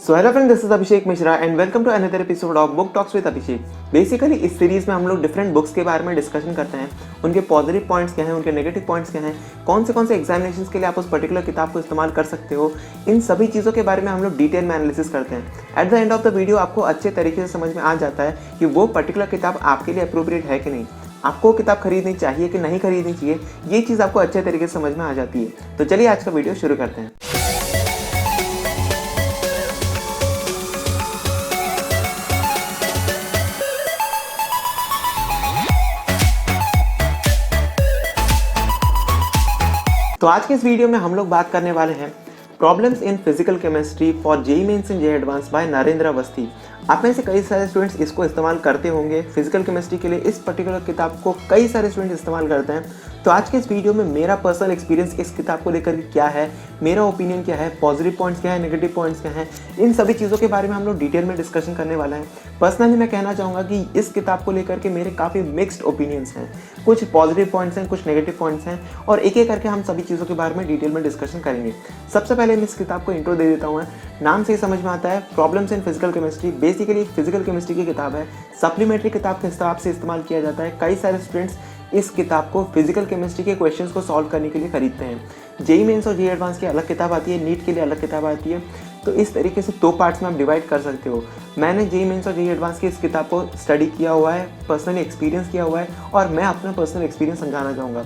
So hello friend, this is Abhishek Mishra and welcome to another episode of book talks with Abhishek. Basically इस series में हम लोग different books के बारे में डिस्कशन करते हैं, उनके पॉजिटिव पॉइंट्स क्या हैं, उनके नेगेटिव पॉइंट्स क्या हैं, कौन से एग्जामिनेशंस के लिए आप उस पर्टिकुलर किताब को इस्तेमाल कर सकते हो। इन सभी चीज़ों के बारे में हम लोग डिटेल में एनालिसिस करते हैं। At the end of the video आपको अच्छे तरीके से समझ में आ जाता है कि वो पर्टिकुलर किताब आपके लिए अप्रोप्रिएट है कि नहीं, आपको किताब खरीदनी चाहिए कि नहीं खरीदनी चाहिए। ये चीज़ आपको अच्छे तरीके से समझ में आ जाती है। तो चलिए आज का वीडियो शुरू करते हैं। तो आज के इस वीडियो में हम लोग बात करने वाले हैं problems in physical chemistry for JEE mains and JEE advance by Narendra Awasthi. आप में से कई सारे स्टूडेंट्स इसको इस्तेमाल करते होंगे फिजिकल केमिस्ट्री के लिए। इस पर्टिकुलर किताब को कई सारे स्टूडेंट्स इस्तेमाल करते हैं। तो आज के इस वीडियो में मेरा पर्सनल एक्सपीरियंस इस किताब को लेकर क्या है, मेरा ओपिनियन क्या है, पॉजिटिव पॉइंट्स क्या है, नेगेटिव पॉइंट्स क्या हैं, इन सभी चीज़ों के बारे में हम लोग डिटेल में डिस्कशन करने वाला है। पर्सनली मैं कहना चाहूँगा कि इस किताब को लेकर के मेरे काफ़ी मिक्स्ड ओपिनियंस हैं। कुछ पॉजिटिव पॉइंट्स हैं, कुछ नेगेटिव पॉइंट्स हैं, और एक एक करके हम सभी चीज़ों के बारे में डिटेल में डिस्कशन करेंगे। सबसे पहले मैं इस किताब को इंट्रो दे देता हूँ। नाम से ही समझ में आता है problems in physical chemistry. Basically एक फिजिकल केमिस्ट्री की किताब है, सप्लीमेंट्री किताब के हिसाब से इस्तेमाल किया जाता है। कई सारे स्टूडेंट्स इस किताब को फिजिकल केमिस्ट्री के क्वेश्चंस को सॉल्व करने के लिए खरीदते हैं। जेईई मेंस और जेईई एडवांस की अलग किताब आती है, नीट के लिए अलग किताब आती है। तो इस तरीके से दो पार्ट्स में आप डिवाइड कर सकते हो। मैंने जेईई मेंस और जेईई एडवांस की इस किताब को स्टडी किया हुआ है, पर्सनली एक्सपीरियंस किया हुआ है, और मैं अपना पर्सनल एक्सपीरियंस समझाना चाहूँगा।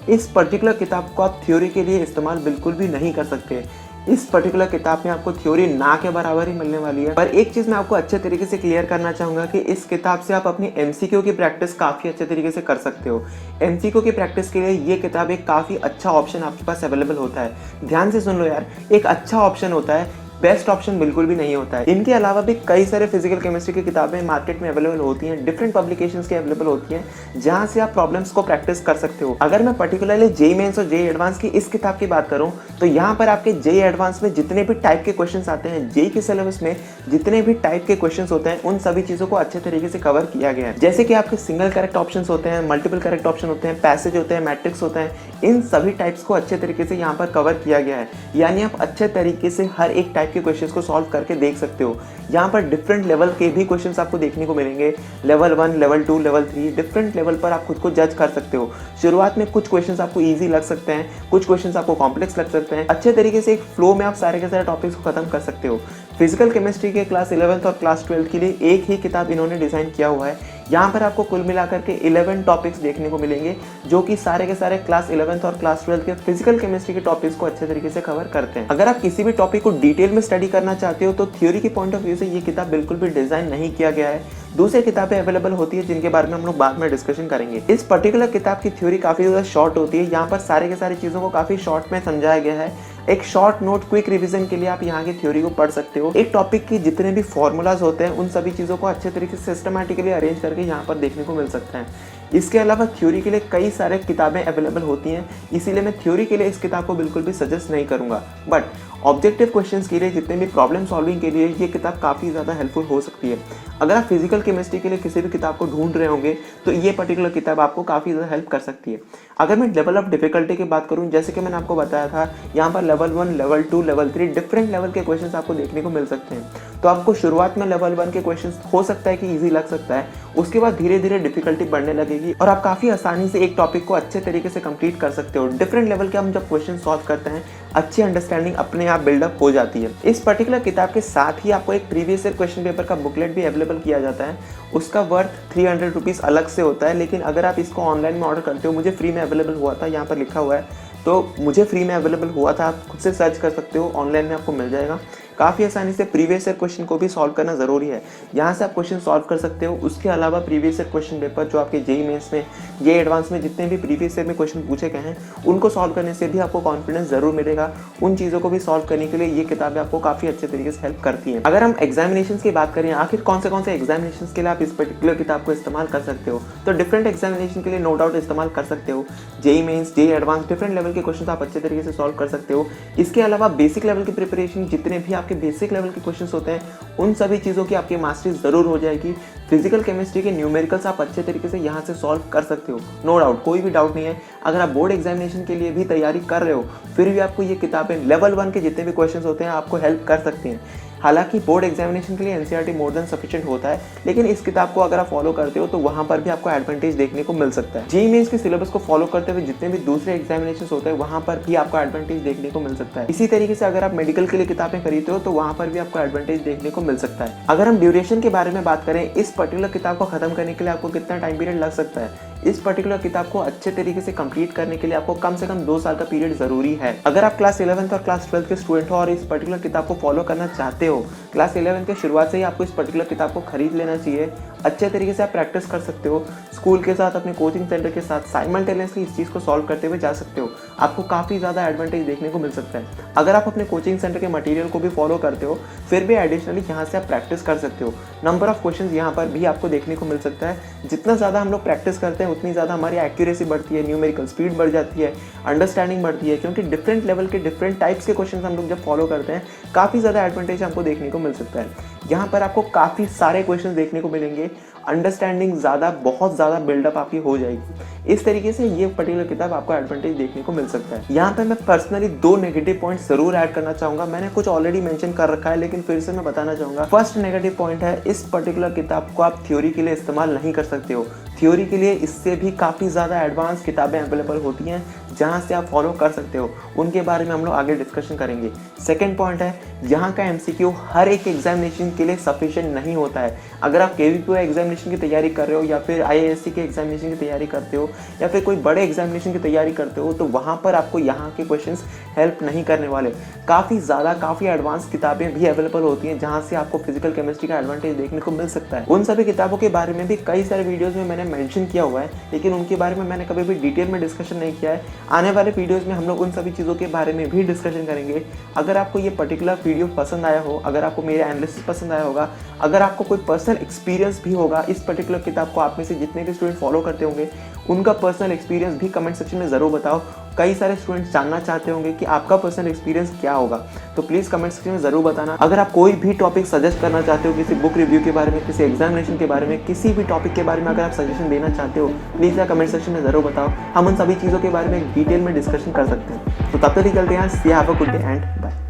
इस पर्टिकुलर किताब को आप थ्योरी के लिए इस्तेमाल बिल्कुल भी नहीं कर सकते। इस पर्टिकुलर किताब में आपको थ्योरी ना के बराबर ही मिलने वाली है। पर एक चीज़ मैं आपको अच्छे तरीके से क्लियर करना चाहूँगा कि इस किताब से आप अपनी एमसीक्यू की प्रैक्टिस काफ़ी अच्छे तरीके से कर सकते हो। एमसीक्यू की प्रैक्टिस के लिए ये किताब एक काफ़ी अच्छा ऑप्शन आपके पास अवेलेबल होता है। ध्यान से सुन लो यार, एक अच्छा ऑप्शन होता है, बेस्ट ऑप्शन बिल्कुल भी नहीं होता है। इनके अलावा भी कई सारे फिजिकल केमिस्ट्री की किताबें मार्केट में अवेलेबल होती हैं, डिफरेंट पब्लिकेशंस की अवेलेबल होती हैं, जहां से आप प्रॉब्लम्स को प्रैक्टिस कर सकते हो। अगर मैं पर्टिकुलरली जेईई मेंस और जेईई एडवांस की इस किताब की बात करूं तो यहाँ पर आपके जेईई एडवांस में जितने भी टाइप के क्वेश्चंस आते हैं, जेईई के सिलेबस में जितने भी टाइप के क्वेश्चंस होते हैं, उन सभी चीज़ों को अच्छे तरीके से कवर किया गया है। जैसे कि आपके सिंगल करेक्ट ऑप्शन होते हैं, मल्टीपल करेक्ट ऑप्शन होते हैं, पैसेज होते हैं, मैट्रिक्स होते हैं, इन सभी टाइप्स को अच्छे तरीके से यहाँ पर कवर किया गया है। यानी आप अच्छे तरीके से हर एक टाइप के क्वेश्चंस को सॉल्व करके देख सकते हो। यहाँ पर डिफरेंट लेवल के भी क्वेश्चंस आपको देखने को मिलेंगे, level 1, level 2, level 3, different level पर आप खुद को जज कर सकते हो। शुरुआत में कुछ क्वेश्चंस आपको इजी लग सकते हैं, कुछ क्वेश्चंस आपको कॉम्प्लेक्स लग सकते हैं। अच्छे तरीके से एक फ्लो में आप सारे के सारे टॉपिक्स को खत्म कर सकते हो। फिजिकल केमिस्ट्री के क्लास 11th और क्लास 12th के लिए एक ही किताब इन्होंने डिज़ाइन किया हुआ है। यहाँ पर आपको कुल मिलाकर के 11 टॉपिक्स देखने को मिलेंगे, जो कि सारे के सारे क्लास 11th और क्लास 12th के फिजिकल केमिस्ट्री के टॉपिक्स को अच्छे तरीके से कवर करते हैं। अगर आप किसी भी टॉपिक को डिटेल में स्टडी करना चाहते हो तो थ्योरी के पॉइंट ऑफ व्यू से ये किताब बिल्कुल भी डिजाइन नहीं किया गया है। दूसरी किताबें अवेलेबल होती है जिनके बारे में हम लोग बाद में डिस्कशन करेंगे। इस पर्टिकुलर किताब की थ्योरी काफ़ी ज़्यादा शॉर्ट होती है। यहाँ पर सारे के सारी चीज़ों को काफ़ी शॉर्ट में समझाया गया है। एक शॉर्ट नोट क्विक रिवीजन के लिए आप यहाँ की थ्योरी को पढ़ सकते हो। एक टॉपिक की जितने भी फॉर्मूलाज होते हैं, उन सभी चीज़ों को अच्छे तरीके से सिस्टमैटिकली अरेंज करके यहाँ पर देखने को मिल सकता है। इसके अलावा थ्योरी के लिए कई सारे किताबें अवेलेबल होती हैं, इसीलिए मैं थ्योरी के लिए इस किताब को बिल्कुल भी सजेस्ट नहीं करूँगा। बट ऑब्जेक्टिव क्वेश्चंस के लिए, जितने भी प्रॉब्लम सॉल्विंग के लिए ये किताब काफ़ी ज़्यादा हेल्पफुल हो सकती है। अगर आप फिजिकल केमिस्ट्री के लिए किसी भी किताब को ढूंढ रहे होंगे तो ये पर्टिकुलर किताब आपको काफ़ी ज़्यादा हेल्प कर सकती है। अगर मैं लेवल ऑफ डिफिकल्टी की बात करूँ, जैसे कि मैंने आपको बताया था, यहाँ पर level 1, level 2, level 3 different level के क्वेश्चंस आपको देखने को मिल सकते हैं। तो आपको शुरुआत में लेवल 1 के क्वेश्चंस हो सकता है कि ईजी लग सकता है, उसके बाद धीरे धीरे डिफिकल्टी बढ़ने लगेगी और आप काफ़ी आसानी से एक टॉपिक को अच्छे तरीके से कंप्लीट कर सकते हो। डिफरेंट लेवल के हम जब क्वेश्चन सॉल्व करते हैं, अच्छी अंडरस्टैंडिंग अपने आप बिल्डअप हो जाती है। इस पर्टिकुलर किताब के साथ ही आपको एक प्रीवियस ईयर क्वेश्चन पेपर का बुकलेट भी अवेलेबल किया जाता है। उसका वर्थ 300 रुपीज़ अलग से होता है, लेकिन अगर आप इसको ऑनलाइन में ऑर्डर करते हो, मुझे फ्री में अवेलेबल हुआ था, यहाँ पर लिखा हुआ है, तो मुझे फ्री में अवेलेबल हुआ था। आप खुद से सर्च कर सकते हो, ऑनलाइन में आपको मिल जाएगा। काफ़ी आसानी से प्रीवियस ईयर क्वेश्चन को भी सॉल्व करना ज़रूरी है, यहाँ से आप क्वेश्चन सॉल्व कर सकते हो। उसके अलावा प्रीवियस ईयर क्वेश्चन पेपर जो आपके जेईई मेंस में, जेईई एडवांस में जितने भी प्रीवियस ईयर में क्वेश्चन पूछे गए हैं, उनको सॉल्व करने से भी आपको कॉन्फिडेंस ज़रूर मिलेगा। उन चीज़ों को भी सॉल्व करने के लिए ये किताबें आपको काफ़ी अच्छे तरीके से हेल्प करती हैं। अगर हम एग्जामिनेशन की बात करें, आखिर कौन से एग्जामिनेशन के लिए आप इस पर्टिकुलर किताब को इस्तेमाल कर सकते हो, तो डिफरेंट एग्जामिनेशन के लिए नो डाउट इस्तेमाल कर सकते हो। JEE mains, JEE advance, different level के क्वेश्चन आप अच्छे तरीके से सॉल्व कर सकते हो। इसके अलावा बेसिक लेवल की प्रिपरेशन, जितने भी आपके बेसिक लेवल के क्वेश्चंस होते हैं, उन सभी चीज़ों की आपकी मास्टरी ज़रूर हो जाएगी। फिजिकल केमिस्ट्री के न्यूमेरिकल्स आप अच्छे तरीके से यहाँ से सॉल्व कर सकते हो, नो डाउट, कोई भी डाउट नहीं है। अगर आप बोर्ड एग्जामिनेशन के लिए भी तैयारी कर रहे हो, फिर भी आपको ये किताबें लेवल 1 के जितने भी क्वेश्चंस होते हैं आपको हेल्प कर सकती हैं। हालांकि बोर्ड एग्जामिनेशन के लिए एनसीईआरटी मोर देन सफिशिएंट होता है, लेकिन इस किताब को अगर आप फॉलो करते हो तो वहां पर भी आपको एडवांटेज देखने को मिल सकता है। जेईई मेंस के सिलेबस को फॉलो करते हुए जितने भी दूसरे एग्जामिनेशन होते हैं वहां पर भी आपको एडवांटेज देखने को मिल सकता है। इसी तरीके से अगर आप मेडिकल के लिए किताबें खरीदते हो तो वहां पर भी आपको एडवांटेज देखने को मिल सकता है। अगर हम ड्यूरेशन के बारे में बात करें, इस पर्टिकुलर किताब को खत्म करने के लिए आपको कितना टाइम पीरियड लग सकता है, इस पर्टिकुलर किताब को अच्छे तरीके से कंप्लीट करने के लिए आपको कम से कम 2 साल का पीरियड जरूरी है। अगर आप क्लास 11th और क्लास 12th के स्टूडेंट हो और इस पर्टिकुलर किताब को फॉलो करना चाहते हो, क्लास 11th के शुरुआत से ही आपको इस पर्टिकुलर किताब को खरीद लेना चाहिए। अच्छे तरीके से आप प्रैक्टिस कर सकते हो, स्कूल के साथ अपने कोचिंग सेंटर के साथ साइमल्टेनियसली इस चीज़ को सॉल्व करते हुए जा सकते हो। आपको काफ़ी ज़्यादा एडवांटेज देखने को मिल सकता है। अगर आप अपने कोचिंग सेंटर के मटेरियल को भी फॉलो करते हो फिर भी एडिशनली यहाँ से आप प्रैक्टिस कर सकते हो। नंबर ऑफ क्वेश्चंस यहाँ पर भी आपको देखने को मिल सकता है। जितना ज़्यादा हम लोग प्रैक्टिस करते हैं उतनी ज़्यादा हमारी एक्यूरेसी बढ़ती है, न्यूमेरिकल स्पीड बढ़ जाती है, अंडरस्टैंडिंग बढ़ती है, क्योंकि डिफरेंट लेवल के डिफरेंट टाइप्स के क्वेश्चन हम लोग जब फॉलो करते हैं काफ़ी ज़्यादा एडवांटेज हमको देखने को मिल सकता है। यहाँ पर आपको काफ़ी सारे क्वेश्चन देखने को मिलेंगे, अंडरस्टैंडिंग ज़्यादा बहुत ज़्यादा बिल्डअप आपकी हो जाएगी। इस तरीके से ये पर्टिकुलर किताब आपको एडवांटेज देखने को मिल सकता है। यहाँ पे मैं पर्सनली 2 नेगेटिव पॉइंट्स जरूर ऐड करना चाहूँगा। मैंने कुछ ऑलरेडी मेंशन कर रखा है लेकिन फिर से मैं बताना चाहूँगा। फर्स्ट नेगेटिव पॉइंट है, इस पर्टिकुलर किताब को आप थ्योरी के लिए इस्तेमाल नहीं कर सकते हो। थ्योरी के लिए इससे भी काफ़ी ज़्यादा एडवांस किताबें अवेलेबल होती हैं जहाँ से आप फॉलो कर सकते हो, उनके बारे में हम लोग आगे डिस्कशन करेंगे। सेकंड पॉइंट है, यहाँ का एमसीक्यू हर एक एग्जामिनेशन के लिए सफिशिएंट नहीं होता है। अगर आप केवीपीओ एग्जामिनेशन की तैयारी कर रहे हो या फिर आईएएससी के एग्जामिनेशन की तैयारी करते हो या फिर कोई बड़े एग्जामिनेशन की तैयारी करते हो तो वहाँ पर आपको यहाँ के क्वेश्चंस हेल्प नहीं करने वाले। काफ़ी एडवांस किताबें भी अवेलेबल होती हैं जहाँ से आपको फिजिकल केमिस्ट्री का एडवांटेज देखने को मिल सकता है। उन सभी किताबों के बारे में भी कई सारे वीडियोज़ में मैंने मेंशन किया हुआ है, लेकिन उनके बारे में मैंने कभी भी डिटेल में डिस्कशन नहीं किया है। आने वाले वीडियोस में हम लोग उन सभी चीज़ों के बारे में भी डिस्कशन करेंगे। अगर आपको ये पर्टिकुलर वीडियो पसंद आया हो, अगर आपको मेरा एनालिसिस पसंद आया होगा, अगर आपको कोई पर्सनल एक्सपीरियंस भी होगा इस पर्टिकुलर किताब को आप में से जितने भी स्टूडेंट फॉलो करते होंगे उनका पर्सनल एक्सपीरियंस भी कमेंट सेक्शन में ज़रूर बताओ। कई सारे स्टूडेंट्स जानना चाहते होंगे कि आपका पर्सनल एक्सपीरियंस क्या होगा, तो प्लीज़ कमेंट सेक्शन में ज़रूर बताना। अगर आप कोई भी टॉपिक सजेस्ट करना चाहते हो, किसी बुक रिव्यू के बारे में, किसी एग्जामिनेशन के बारे में, किसी भी टॉपिक के बारे में अगर आप सजेशन देना चाहते हो प्लीज़ या कमेंट सेक्शन में ज़रूर बताओ। हम उन सभी चीज़ों के बारे में डिटेल में डिस्कशन कर सकते हैं। तो तब तक निकलते हैं। See have a good day and bye.